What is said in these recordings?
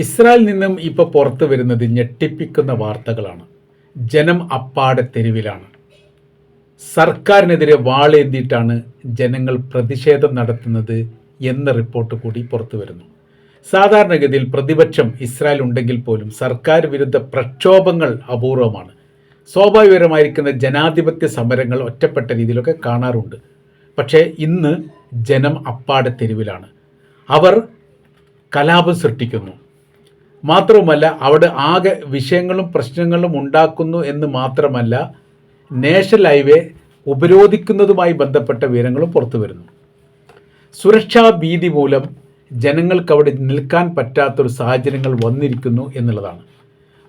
ഇസ്രായേലിൽ നിന്നും ഇപ്പോൾ പുറത്തു വരുന്നത് ഞെട്ടിപ്പിക്കുന്ന വാർത്തകളാണ്. ജനം അപ്പാടെ തെരുവിലാണ്. സർക്കാരിനെതിരെ വാളേന്തിയിട്ടാണ് ജനങ്ങൾ പ്രതിഷേധം നടത്തുന്നത് എന്ന റിപ്പോർട്ട് കൂടി പുറത്തു വരുന്നു. സാധാരണഗതിയിൽ പ്രതിപക്ഷം ഇസ്രായേൽ ഉണ്ടെങ്കിൽ പോലും സർക്കാർ വിരുദ്ധ പ്രക്ഷോഭങ്ങൾ അപൂർവമാണ്. സ്വാഭാവികമായിരിക്കുന്ന ജനാധിപത്യ സമരങ്ങൾ ഒറ്റപ്പെട്ട രീതിയിലൊക്കെ കാണാറുണ്ട്. പക്ഷേ ഇന്ന് ജനം അപ്പാടെ തെരുവിലാണ്. അവർ കലാപം സൃഷ്ടിക്കുന്നു. മാത്രവുമല്ല അവിടെ ആകെ വിഷയങ്ങളും പ്രശ്നങ്ങളും ഉണ്ടാക്കുന്നു എന്ന് മാത്രമല്ല, നാഷണൽ ഹൈവേ ഉപരോധിക്കുന്നതുമായി ബന്ധപ്പെട്ട വിവരങ്ങളും പുറത്തു വരുന്നു. സുരക്ഷാ ഭീതി മൂലം ജനങ്ങൾക്ക് അവിടെ നിൽക്കാൻ പറ്റാത്തൊരു സാഹചര്യങ്ങൾ വന്നിരിക്കുന്നു എന്നുള്ളതാണ്.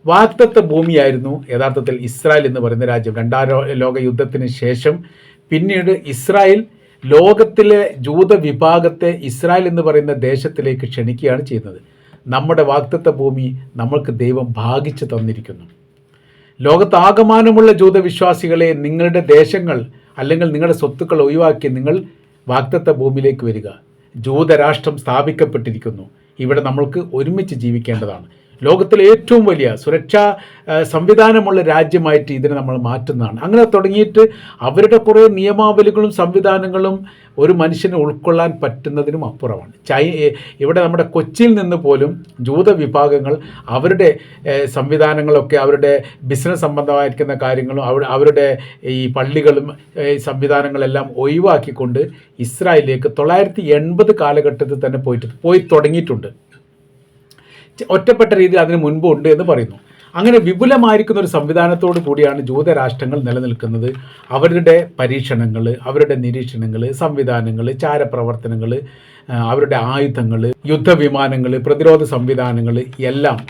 വാഗ്ദത്ത ഭൂമിയായിരുന്നു യഥാർത്ഥത്തിൽ ഇസ്രായേൽ എന്ന് പറയുന്ന രാജ്യം. രണ്ടാം ലോക യുദ്ധത്തിന് ശേഷം പിന്നീട് ഇസ്രായേൽ ലോകത്തിലെ ജൂത വിഭാഗത്തെ ഇസ്രായേൽ എന്ന് പറയുന്ന ദേശത്തിലേക്ക് ക്ഷണിക്കുകയാണ് ചെയ്യുന്നത്. നമ്മുടെ വാഗ്ദത്ത ഭൂമി നമ്മൾക്ക് ദൈവം ഭാഗിച്ചു തന്നിരിക്കുന്നു. ലോകത്താകമാനമുള്ള ജൂതവിശ്വാസികളെ, നിങ്ങളുടെ ദേശങ്ങൾ അല്ലെങ്കിൽ നിങ്ങളുടെ സ്വത്തുക്കൾ ഒഴിവാക്കി നിങ്ങൾ വാഗ്ദത്ത ഭൂമിയിലേക്ക് വരിക. ജൂതരാഷ്ട്രം സ്ഥാപിക്കപ്പെട്ടിരിക്കുന്നു. ഇവിടെ നമ്മൾക്ക് ഒരുമിച്ച് ജീവിക്കേണ്ടതാണ്. ലോകത്തിലെ ഏറ്റവും വലിയ സുരക്ഷാ സംവിധാനമുള്ള രാജ്യമായിട്ട് ഇതിനെ നമ്മൾ മാറ്റുന്നതാണ്. അങ്ങനെ തുടങ്ങിയിട്ട് അവരുടെ കുറേ നിയമാവലികളും സംവിധാനങ്ങളും ഒരു മനുഷ്യനെ ഉൾക്കൊള്ളാൻ പറ്റുന്നതിനും അപ്പുറമാണ്. ഇവിടെ നമ്മുടെ കൊച്ചിയിൽ നിന്ന് പോലും ജൂത വിഭാഗങ്ങൾ അവരുടെ സംവിധാനങ്ങളൊക്കെ, അവരുടെ ബിസിനസ് സംബന്ധമായിരിക്കുന്ന കാര്യങ്ങളും അവരുടെ ഈ പള്ളികളും സംവിധാനങ്ങളെല്ലാം ഒഴിവാക്കിക്കൊണ്ട് ഇസ്രായേലിലേക്ക് 980 കാലഘട്ടത്തിൽ തന്നെ പോയി തുടങ്ങിയിട്ടുണ്ട്. ഒറ്റപ്പെട്ട രീതിയിൽ അതിന് മുൻപ് ഉണ്ട് എന്ന് പറയുന്നു. അങ്ങനെ വിപുലമായിരിക്കുന്ന ഒരു സംവിധാനത്തോടു കൂടിയാണ് ജൂതരാഷ്ട്രങ്ങൾ നിലനിൽക്കുന്നത്. അവരുടെ പരീക്ഷണങ്ങൾ, അവരുടെ നിരീക്ഷണങ്ങൾ, സംവിധാനങ്ങൾ, ചാരപ്രവർത്തനങ്ങൾ, അവരുടെ ആയുധങ്ങൾ, യുദ്ധവിമാനങ്ങൾ, പ്രതിരോധ സംവിധാനങ്ങൾ എല്ലാം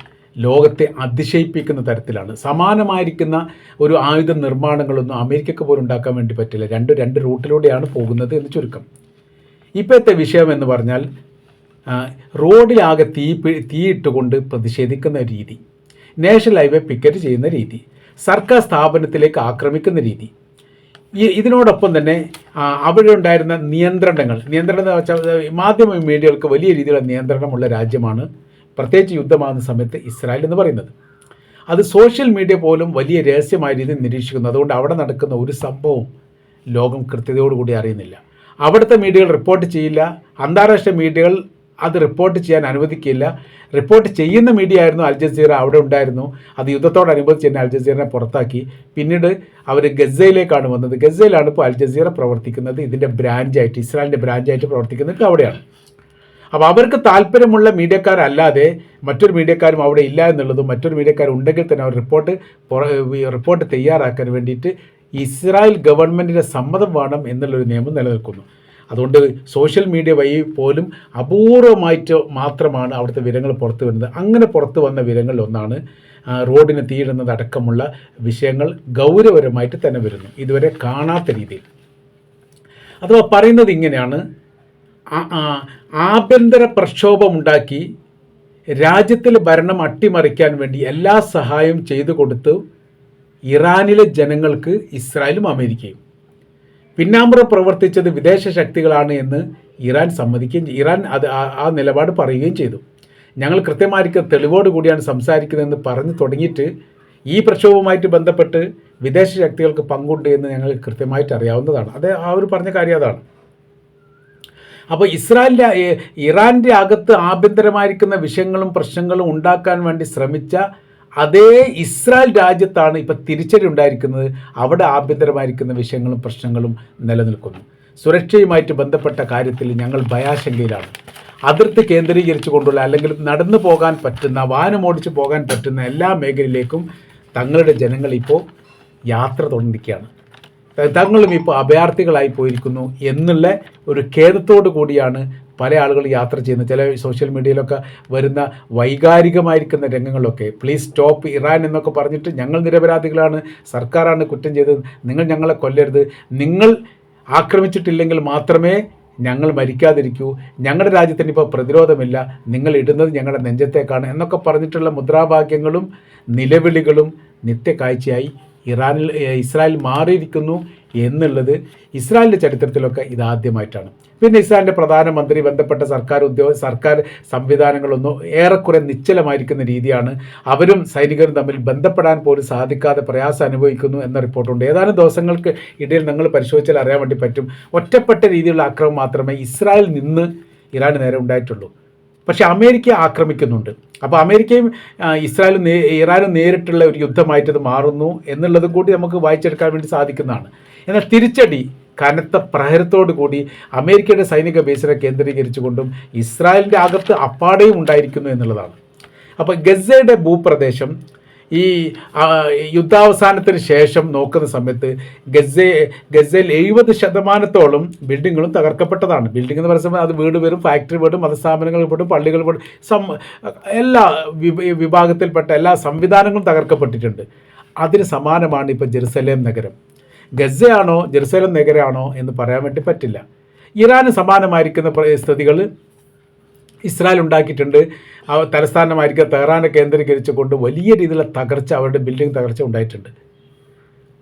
ലോകത്തെ അതിശയിപ്പിക്കുന്ന തരത്തിലാണ്. സമാനമായിരിക്കുന്ന ഒരു ആയുധ നിർമ്മാണങ്ങളൊന്നും അമേരിക്കക്ക് പോലും ഉണ്ടാക്കാൻ വേണ്ടി പറ്റില്ല. രണ്ട് റൂട്ടിലൂടെയാണ് പോകുന്നത് എന്ന് ചുരുക്കം. ഇപ്പോഴത്തെ വിഷയം എന്ന് പറഞ്ഞാൽ റോഡിലാകെ തീയിട്ടുകൊണ്ട് പ്രതിഷേധിക്കുന്ന രീതി, നാഷണൽ ഹൈവേ പിക്കറ്റ് ചെയ്യുന്ന രീതി, സർക്കാർ സ്ഥാപനത്തിലേക്ക് ആക്രമിക്കുന്ന രീതി, ഇതിനോടൊപ്പം തന്നെ അവിടെ ഉണ്ടായിരുന്ന നിയന്ത്രണം എന്ന് വെച്ചാൽ മാധ്യമ മീഡിയകൾക്ക് വലിയ രീതിയിലുള്ള നിയന്ത്രണമുള്ള രാജ്യമാണ് പ്രത്യേകിച്ച് യുദ്ധമാകുന്ന സമയത്ത് ഇസ്രായേൽ എന്ന് പറയുന്നത്. അത് സോഷ്യൽ മീഡിയ പോലും വലിയ രഹസ്യമായ രീതിയിൽ നിരീക്ഷിക്കുന്നു. അതുകൊണ്ട് അവിടെ നടക്കുന്ന ഒരു സംഭവം ലോകം കൃത്യതയോടുകൂടി അറിയുന്നില്ല. അവിടുത്തെ മീഡിയകൾ റിപ്പോർട്ട് ചെയ്യില്ല, അന്താരാഷ്ട്ര മീഡിയകൾ അത് റിപ്പോർട്ട് ചെയ്യാൻ അനുവദിക്കില്ല. റിപ്പോർട്ട് ചെയ്യുന്ന മീഡിയ ആയിരുന്നു അൽ ജസീറ, അവിടെ ഉണ്ടായിരുന്നു. അത് യുദ്ധത്തോടനുബന്ധിച്ച് തന്നെ അൽ ജസീറിനെ പുറത്താക്കി. പിന്നീട് അവർ ഗസയിലേക്കാണ് വന്നത്. ഗസയിലാണ് ഇപ്പോൾ അൽ ജസീറ പ്രവർത്തിക്കുന്നത്. ഇതിൻ്റെ ബ്രാഞ്ചായിട്ട്, ഇസ്രായേലിൻ്റെ ബ്രാഞ്ചായിട്ട് പ്രവർത്തിക്കുന്നത് അവിടെയാണ്. അപ്പോൾ അവർക്ക് താല്പര്യമുള്ള മീഡിയക്കാരല്ലാതെ മറ്റൊരു മീഡിയക്കാരും അവിടെ ഇല്ല എന്നുള്ളതും, മറ്റൊരു മീഡിയക്കാരുണ്ടെങ്കിൽ തന്നെ അവർ റിപ്പോർട്ട് തയ്യാറാക്കാൻ വേണ്ടിയിട്ട് ഇസ്രായേൽ ഗവൺമെൻറ്റിൻ്റെ സമ്മതം വേണം എന്നുള്ളൊരു നിയമം നിലനിൽക്കുന്നു. അതുകൊണ്ട് സോഷ്യൽ മീഡിയ വഴി പോലും അപൂർവമായിട്ട് മാത്രമാണ് അവിടുത്തെ വിവരങ്ങൾ പുറത്തു വരുന്നത്. അങ്ങനെ പുറത്തു വന്ന വിവരങ്ങളിൽ ഒന്നാണ് റോഡിന് തീയിടുന്നത് അടക്കമുള്ള വിഷയങ്ങൾ ഗൗരവപരമായിട്ട് തന്നെ വരുന്നു, ഇതുവരെ കാണാത്ത രീതിയിൽ. അഥവാ പറയുന്നത് ഇങ്ങനെയാണ്: ആഭ്യന്തര പ്രക്ഷോഭമുണ്ടാക്കി രാജ്യത്തിലെ ഭരണം അട്ടിമറിക്കാൻ വേണ്ടി എല്ലാ സഹായവും ചെയ്തു കൊടുത്തു ഇറാനിലെ ജനങ്ങൾക്ക് ഇസ്രായേലും അമേരിക്കയും. പിന്നാമ്പുറം പ്രവർത്തിച്ചത് വിദേശ ശക്തികളാണ് എന്ന് ഇറാൻ സമ്മതിക്കുകയും ഇറാൻ ആ നിലപാട് പറയുകയും ചെയ്തു. ഞങ്ങൾ കൃത്യമായിരിക്കും തെളിവോട് കൂടിയാണ് സംസാരിക്കുന്നതെന്ന് പറഞ്ഞു തുടങ്ങിയിട്ട് ഈ പ്രക്ഷോഭവുമായിട്ട് ബന്ധപ്പെട്ട് വിദേശ ശക്തികൾക്ക് പങ്കുണ്ട് എന്ന് ഞങ്ങൾക്ക് കൃത്യമായിട്ട് അറിയാവുന്നതാണ്. അത് അവർ പറഞ്ഞ കാര്യം അതാണ്. അപ്പോൾ ഇറാൻ്റെ അകത്ത് ആഭ്യന്തരമായിരിക്കുന്ന വിഷയങ്ങളും പ്രശ്നങ്ങളും ഉണ്ടാക്കാൻ വേണ്ടി ശ്രമിച്ച അതേ ഇസ്രായേൽ രാജ്യത്താണ് ഇപ്പോൾ തിരിച്ചടി ഉണ്ടായിരിക്കുന്നത്. അവിടെ ആഭ്യന്തരമായിരിക്കുന്ന വിഷയങ്ങളും പ്രശ്നങ്ങളും നിലനിൽക്കുന്നു. സുരക്ഷയുമായിട്ട് ബന്ധപ്പെട്ട കാര്യത്തിൽ ഞങ്ങൾ ഭയാശങ്കയിലാണ്. അതിർത്തി കേന്ദ്രീകരിച്ചു കൊണ്ടുള്ള അല്ലെങ്കിൽ നടന്നു പോകാൻ പറ്റുന്ന, വാഹനമോടിച്ച് പോകാൻ പറ്റുന്ന എല്ലാ മേഖലയിലേക്കും തങ്ങളുടെ ജനങ്ങൾ ഇപ്പോൾ യാത്ര തുടങ്ങിയിരിക്കുകയാണ്. തങ്ങളും ഇപ്പോൾ അഭയാർത്ഥികളായി പോയിരിക്കുന്നു എന്നുള്ള ഒരു ഖേദത്തോടു കൂടിയാണ് പല ആളുകൾ യാത്ര ചെയ്യുന്നത്. ചില സോഷ്യൽ മീഡിയയിലൊക്കെ വരുന്ന വൈകാരികമായിരിക്കുന്ന രംഗങ്ങളിലൊക്കെ പ്ലീസ് സ്റ്റോപ്പ് ഇറാൻ എന്നൊക്കെ പറഞ്ഞിട്ട് ഞങ്ങൾ നിരപരാധികളാണ്, സർക്കാരാണ് കുറ്റം ചെയ്തത്, നിങ്ങൾ ഞങ്ങളെ കൊല്ലരുത്, നിങ്ങൾ ആക്രമിച്ചിട്ടില്ലെങ്കിൽ മാത്രമേ ഞങ്ങൾ മരിക്കാതിരിക്കൂ, ഞങ്ങളുടെ രാജ്യത്തിന് ഇപ്പോൾ പ്രതിരോധമില്ല, നിങ്ങൾ ഇടുന്നത് ഞങ്ങളുടെ നെഞ്ചത്തേക്കാണ് എന്നൊക്കെ പറഞ്ഞിട്ടുള്ള മുദ്രാവാക്യങ്ങളും നിലവിളികളും നിത്യകാഴ്ചയായി ഇസ്രായേൽ മാറിയിരിക്കുന്നു എന്നുള്ളത് ഇസ്രായേലിൻ്റെ ചരിത്രത്തിലൊക്കെ ഇതാദ്യമായിട്ടാണ്. പിന്നെ ഇസ്രായേലിൻ്റെ പ്രധാനമന്ത്രി, ബന്ധപ്പെട്ട സർക്കാർ സംവിധാനങ്ങളൊന്നും ഏറെക്കുറെ നിശ്ചലമായിരിക്കുന്ന രീതിയാണ്. അവരും സൈനികരും തമ്മിൽ ബന്ധപ്പെടാൻ പോലും സാധിക്കാതെ പ്രയാസം അനുഭവിക്കുന്നു എന്ന റിപ്പോർട്ടുണ്ട്. ഏതാനും ദിവസങ്ങൾക്ക് ഇടയിൽ നിങ്ങൾ പരിശോധിച്ചാൽ അറിയാൻ വേണ്ടി പറ്റും, ഒറ്റപ്പെട്ട രീതിയിലുള്ള ആക്രമണം മാത്രമേ ഇസ്രായേലിൽ നിന്ന് ഇറാന് നേരെ ഉണ്ടായിട്ടുള്ളൂ. പക്ഷേ അമേരിക്ക ആക്രമിക്കുന്നുണ്ട്. അപ്പോൾ അമേരിക്കയും ഇറാനും നേരിട്ടുള്ള ഒരു യുദ്ധമായിട്ട് ഇത് മാറുന്നു എന്നുള്ളതും കൂടി നമുക്ക് വായിച്ചെടുക്കാൻ വേണ്ടി സാധിക്കുന്നതാണ്. എന്നാൽ തിരിച്ചടി കനത്ത പ്രഹരത്തോടു കൂടി അമേരിക്കയുടെ സൈനിക ബേസിനെ കേന്ദ്രീകരിച്ചുകൊണ്ടും ഇസ്രായേലിൻ്റെ അകത്ത് അപ്പാടെയും ഉണ്ടായിരിക്കുന്നു എന്നുള്ളതാണ്. അപ്പോൾ ഗസയുടെ ഭൂപ്രദേശം ഈ യുദ്ധാവസാനത്തിന് ശേഷം നോക്കുന്ന സമയത്ത് ഗസയിൽ 70% ബിൽഡിങ്ങുകളും തകർക്കപ്പെട്ടതാണ്. ബിൽഡിംഗ് എന്ന് പറയുമ്പോൾ അത് വീട് വരും, ഫാക്ടറി വീടും, മതസ്ഥാപനങ്ങൾ വീടും, പള്ളികൾ വീടും, എല്ലാ വിഭാഗത്തിൽപ്പെട്ട എല്ലാ സംവിധാനങ്ങളും തകർക്കപ്പെട്ടിട്ടുണ്ട്. അതിന് സമാനമാണ് ഇപ്പോൾ ജെറുസലേം നഗരം. ഗസയാണോ ജെറുസലേം നഗരമാണോ എന്ന് പറയാൻ വേണ്ടി പറ്റില്ല. ഇറാന് സമാനമായിരിക്കുന്ന സ്ഥിതികൾ ഇസ്രായേൽ ഉണ്ടാക്കിയിട്ടുണ്ട്. തലസ്ഥാനമായിരിക്കും തെഹ്റാനെ കേന്ദ്രീകരിച്ചുകൊണ്ട് വലിയ രീതിയിലുള്ള തകർച്ച, അവരുടെ ബിൽഡിംഗ് തകർച്ച ഉണ്ടായിട്ടുണ്ട്.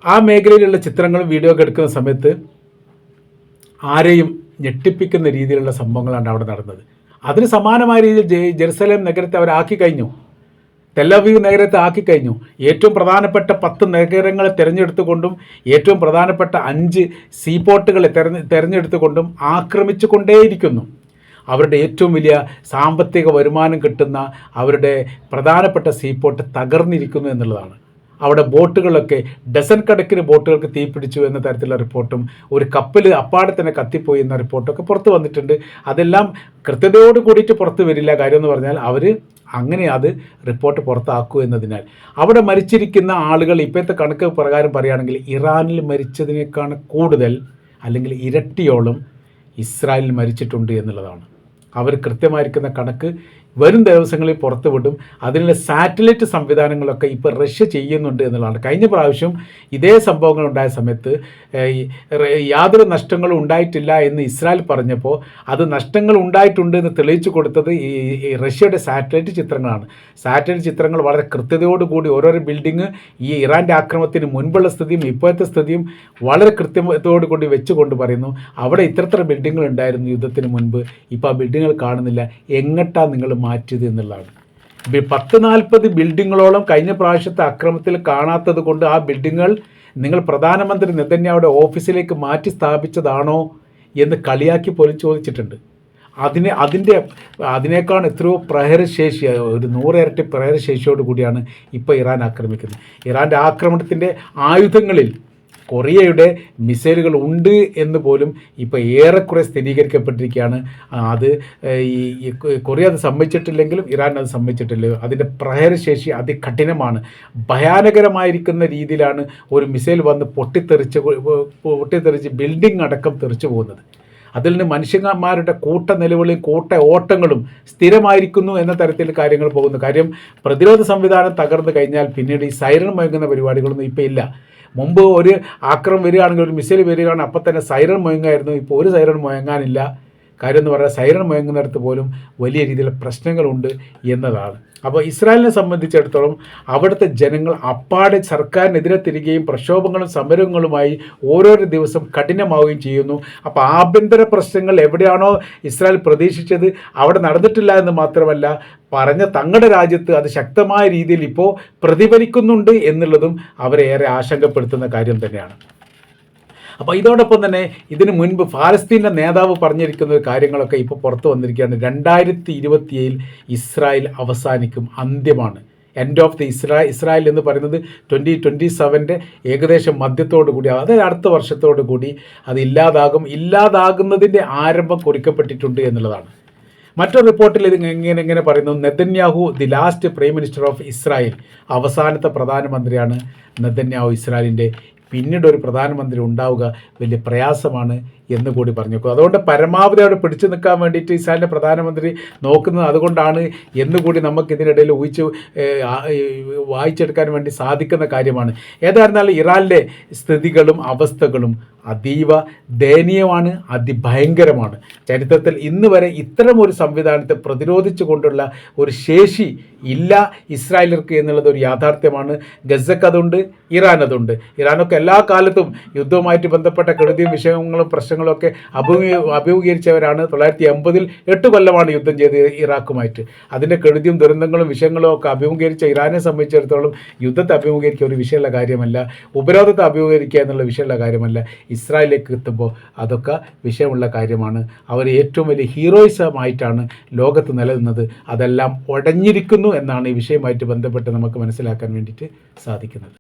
ആ മേഖലയിലുള്ള ചിത്രങ്ങളും വീഡിയോ ഒക്കെ എടുക്കുന്ന സമയത്ത് ആരെയും ഞെട്ടിപ്പിക്കുന്ന രീതിയിലുള്ള സംഭവങ്ങളാണ് അവിടെ നടന്നത്. അതിന് സമാനമായ രീതിയിൽ ജെറുസലേം നഗരത്തെ അവരാക്കി കഴിഞ്ഞു, തെല്ലവീവ് നഗരത്തെ ആക്കിക്കഴിഞ്ഞു. ഏറ്റവും പ്രധാനപ്പെട്ട 10 നഗരങ്ങളെ തിരഞ്ഞെടുത്തുകൊണ്ടും ഏറ്റവും പ്രധാനപ്പെട്ട 5 സീപോർട്ടുകളെ തിരഞ്ഞെടുത്തുകൊണ്ടും ആക്രമിച്ചു കൊണ്ടേയിരിക്കുന്നു. അവരുടെ ഏറ്റവും വലിയ സാമ്പത്തിക വരുമാനം കിട്ടുന്ന അവരുടെ പ്രധാനപ്പെട്ട സീപോർട്ട് തകർന്നിരിക്കുന്നു എന്നുള്ളതാണ്. അവിടെ ബോട്ടുകളൊക്കെ ഡസൻ കണക്കിന് ബോട്ടുകൾക്ക് തീപിടിച്ചു എന്ന തരത്തിലുള്ള റിപ്പോർട്ടും ഒരു കപ്പൽ അപ്പാടെ തന്നെ കത്തിപ്പോയി എന്ന റിപ്പോർട്ടൊക്കെ പുറത്ത് വന്നിട്ടുണ്ട്. അതെല്ലാം കൃത്യതയോട് കൂടിയിട്ട് പുറത്ത് വരില്ല. കാര്യം എന്ന് പറഞ്ഞാൽ അവർ അങ്ങനെ അത് റിപ്പോർട്ട് പുറത്താക്കൂ എന്നതിനാൽ അവിടെ മരിച്ചിരിക്കുന്ന ആളുകൾ ഇപ്പോഴത്തെ കണക്ക് പ്രകാരം പറയുകയാണെങ്കിൽ ഇറാനിൽ മരിച്ചതിനേക്കാൾ കൂടുതൽ അല്ലെങ്കിൽ ഇരട്ടിയോളം ഇസ്രായേലിൽ മരിച്ചിട്ടുണ്ട് എന്നുള്ളതാണ്. അവർ കൃത്യമായിരിക്കുന്ന കണക്ക് വരും ദിവസങ്ങളിൽ പുറത്തു വിടും. അതിനുള്ള സാറ്റലൈറ്റ് സംവിധാനങ്ങളൊക്കെ ഇപ്പോൾ റഷ്യ ചെയ്യുന്നുണ്ട് എന്നുള്ളതാണ്. കഴിഞ്ഞ പ്രാവശ്യം ഇതേ സംഭവങ്ങൾ ഉണ്ടായ സമയത്ത് യാതൊരു നഷ്ടങ്ങളും ഉണ്ടായിട്ടില്ല എന്ന് ഇസ്രായേൽ പറഞ്ഞപ്പോൾ അത് നഷ്ടങ്ങൾ ഉണ്ടായിട്ടുണ്ട് എന്ന് തെളിയിച്ചു കൊടുത്തത് ഈ റഷ്യയുടെ സാറ്റലൈറ്റ് ചിത്രങ്ങളാണ്. സാറ്റലൈറ്റ് ചിത്രങ്ങൾ വളരെ കൃത്യതയോടുകൂടി ഓരോരോ ബിൽഡിങ് ഈ ഇറാൻ്റെ ആക്രമണത്തിന് മുൻപുള്ള സ്ഥിതിയും ഇപ്പോഴത്തെ സ്ഥിതിയും വളരെ കൃത്യതയോടു കൂടി വെച്ചുകൊണ്ട് പറയുന്നു, അവിടെ ഇത്ര ബിൽഡിങ്ങുകൾ ഉണ്ടായിരുന്നു യുദ്ധത്തിന് മുൻപ്, ഇപ്പോൾ ആ ബിൽഡിങ്ങുകൾ കാണുന്നില്ല, എങ്ങട്ടാണ് നിങ്ങൾ മാറ്റിയത് എന്നുള്ളതാണ്. 10-40 ബിൽഡിങ്ങുകളോളം കഴിഞ്ഞ പ്രാവശ്യത്തെ അക്രമത്തിൽ കാണാത്തത് കൊണ്ട് ആ ബിൽഡിങ്ങുകൾ നിങ്ങൾ പ്രധാനമന്ത്രി നെതന്യാഹുവിൻ്റെ ഓഫീസിലേക്ക് മാറ്റി സ്ഥാപിച്ചതാണോ എന്ന് കളിയാക്കി പോലും ചോദിച്ചിട്ടുണ്ട്. അതിനേക്കാൾ എത്രയോ പ്രഹരശേഷി, ഒരു 100 ഇരട്ടി പ്രഹരശേഷിയോട് കൂടിയാണ് ഇപ്പോൾ ഇറാൻ ആക്രമിക്കുന്നത്. ഇറാൻ്റെ ആക്രമണത്തിൻ്റെ ആയുധങ്ങളിൽ കൊറിയയുടെ മിസൈലുകൾ ഉണ്ട് എന്ന് പോലും ഇപ്പോൾ ഏറെക്കുറെ സ്ഥിരീകരിക്കപ്പെട്ടിരിക്കുകയാണ്. അത് ഈ കൊറിയ അത് സമ്മതിച്ചിട്ടില്ലെങ്കിലും ഇറാൻ അത് സമ്മതിച്ചിട്ടില്ല. അതിൻ്റെ പ്രഹരശേഷി അതികഠിനമാണ്. ഭയാനകരമായിരിക്കുന്ന രീതിയിലാണ് ഒരു മിസൈൽ വന്ന് പൊട്ടിത്തെറിച്ച് ബിൽഡിംഗ് അടക്കം തെറിച്ചു പോകുന്നത്. അതിൽ നിന്ന് മനുഷ്യന്മാരുടെ കൂട്ട നിലവിളിയും കൂട്ട ഓട്ടങ്ങളും സ്ഥിരമായിരിക്കുന്നു എന്ന തരത്തിൽ കാര്യങ്ങൾ പോകുന്നു. കാര്യം പ്രതിരോധ സംവിധാനം തകർന്നു കഴിഞ്ഞാൽ പിന്നീട് ഈ സൈറൺ മുഴങ്ങുന്ന പരിപാടികളൊന്നും ഇപ്പോൾ ഇല്ല. മുമ്പ് ഒരു ആക്രമണം വരികയാണെങ്കിൽ, ഒരു മിസൈൽ വരികയാണെങ്കിൽ അപ്പം തന്നെ സൈറൺ മുഴങ്ങായിരുന്നു. ഇപ്പോൾ ഒരു സൈറൺ മുഴങ്ങാനില്ല. കാര്യം എന്ന് പറഞ്ഞാൽ സൈറൺ മുഴങ്ങുന്നിടത്ത് പോലും വലിയ രീതിയിലുള്ള പ്രശ്നങ്ങളുണ്ട് എന്നതാണ്. അപ്പോൾ ഇസ്രായേലിനെ സംബന്ധിച്ചിടത്തോളം അവിടുത്തെ ജനങ്ങൾ അപ്പാടെ സർക്കാരിനെതിരെ തിരികുകയും പ്രക്ഷോഭങ്ങളും സമരങ്ങളുമായി ഓരോരോ ദിവസം കഠിനമാവുകയും ചെയ്യുന്നു. അപ്പോൾ ആഭ്യന്തര പ്രശ്നങ്ങൾ എവിടെയാണോ ഇസ്രായേൽ പ്രതീക്ഷിച്ചത് അവിടെ നടന്നിട്ടില്ല എന്ന് മാത്രമല്ല, പറഞ്ഞ തങ്ങളുടെ രാജ്യത്ത് അത് ശക്തമായ രീതിയിൽ ഇപ്പോൾ പ്രതിഫലിക്കുന്നുണ്ട് എന്നുള്ളതും അവരെ ഏറെ ആശങ്കപ്പെടുത്തുന്ന കാര്യം തന്നെയാണ്. അപ്പോൾ ഇതോടൊപ്പം തന്നെ ഇതിനു മുൻപ് ഫലസ്തീൻ്റെ നേതാവ് പറഞ്ഞിരിക്കുന്ന കാര്യങ്ങളൊക്കെ ഇപ്പോൾ പുറത്തു വന്നിരിക്കുകയാണ്. 2027 ഇസ്രായേൽ അവസാനിക്കും, അന്ത്യമാണ്. എൻഡ് ഓഫ് ദി ഇസ്രായേൽ എന്ന് പറയുന്നത് 2027 ഏകദേശം മധ്യത്തോടു കൂടി, അതായത് അടുത്ത വർഷത്തോടു കൂടി അത് ഇല്ലാതാകുന്നതിൻ്റെ ആരംഭം കുറിക്കപ്പെട്ടിട്ടുണ്ട് എന്നുള്ളതാണ്. മറ്റൊരു റിപ്പോർട്ടിൽ ഇത് എങ്ങനെ പറയുന്നു, Netanyahu the last prime minister of Israel, അവസാനത്തെ പ്രധാനമന്ത്രിയാണ് നെതന്യാഹു ഇസ്രായേലിൻ്റെ. പിന്നീട് ഒരു പ്രധാനമന്ത്രി ഉണ്ടാവുക വലിയ പ്രയാസമാണ് എന്ന് കൂടി പറഞ്ഞു. അതുകൊണ്ട് പരമാവധി അവിടെ പിടിച്ചു നിൽക്കാൻ വേണ്ടിയിട്ട് ഇസ്രായേലിൻ്റെ പ്രധാനമന്ത്രി നോക്കുന്നത് അതുകൊണ്ടാണ് എന്നുകൂടി നമുക്കിതിനിടയിൽ വായിച്ചെടുക്കാൻ വേണ്ടി സാധിക്കുന്ന കാര്യമാണ്. ഏതായിരുന്നാലും ഇറാനിലെ സ്ഥിതികളും അവസ്ഥകളും അതീവ ദയനീയമാണ്, അതിഭയങ്കരമാണ്. ചരിത്രത്തിൽ ഇന്ന് വരെ ഇത്തരം ഒരു സംവിധാനത്തെ പ്രതിരോധിച്ചു കൊണ്ടുള്ള ഒരു ശേഷി ഇല്ല ഇസ്രായേലർക്ക് എന്നുള്ളത് ഒരു യാഥാർത്ഥ്യമാണ്. ഗസക്ക് അതുണ്ട്, ഇറാൻ അതുണ്ട്. ഇറാനൊക്കെ എല്ലാ കാലത്തും യുദ്ധവുമായിട്ട് ബന്ധപ്പെട്ട കെടുതിയും വിഷയങ്ങളും പ്രശ്നങ്ങളൊക്കെ അഭിമുഖീകരിച്ചവരാണ്. 1980 8 കൊല്ലമാണ് യുദ്ധം ചെയ്ത് ഇറാഖുമായിട്ട്. അതിൻ്റെ കെടുതിയും ദുരന്തങ്ങളും വിഷയങ്ങളും ഒക്കെ അഭിമുഖീകരിച്ച ഇറാനെ സംബന്ധിച്ചിടത്തോളം യുദ്ധത്തെ അഭിമുഖീകരിക്കുക ഒരു വിഷയമുള്ള കാര്യമല്ല, ഉപരോധത്തെ അഭിമുഖീകരിക്കുക എന്നുള്ള വിഷയമുള്ള കാര്യമല്ല. ഇസ്രായേലിലേക്ക് എത്തുമ്പോൾ അതൊക്കെ വിഷയമുള്ള കാര്യമാണ്. അവർ ഏറ്റവും വലിയ ഹീറോയിസമായിട്ടാണ് ലോകത്ത് നിലനിന്നത്. അതെല്ലാം ഉടഞ്ഞിരിക്കുന്നു എന്നാണ് ഈ വിഷയവുമായിട്ട് ബന്ധപ്പെട്ട് നമുക്ക് മനസ്സിലാക്കാൻ വേണ്ടിയിട്ട് സാധിക്കുന്നത്.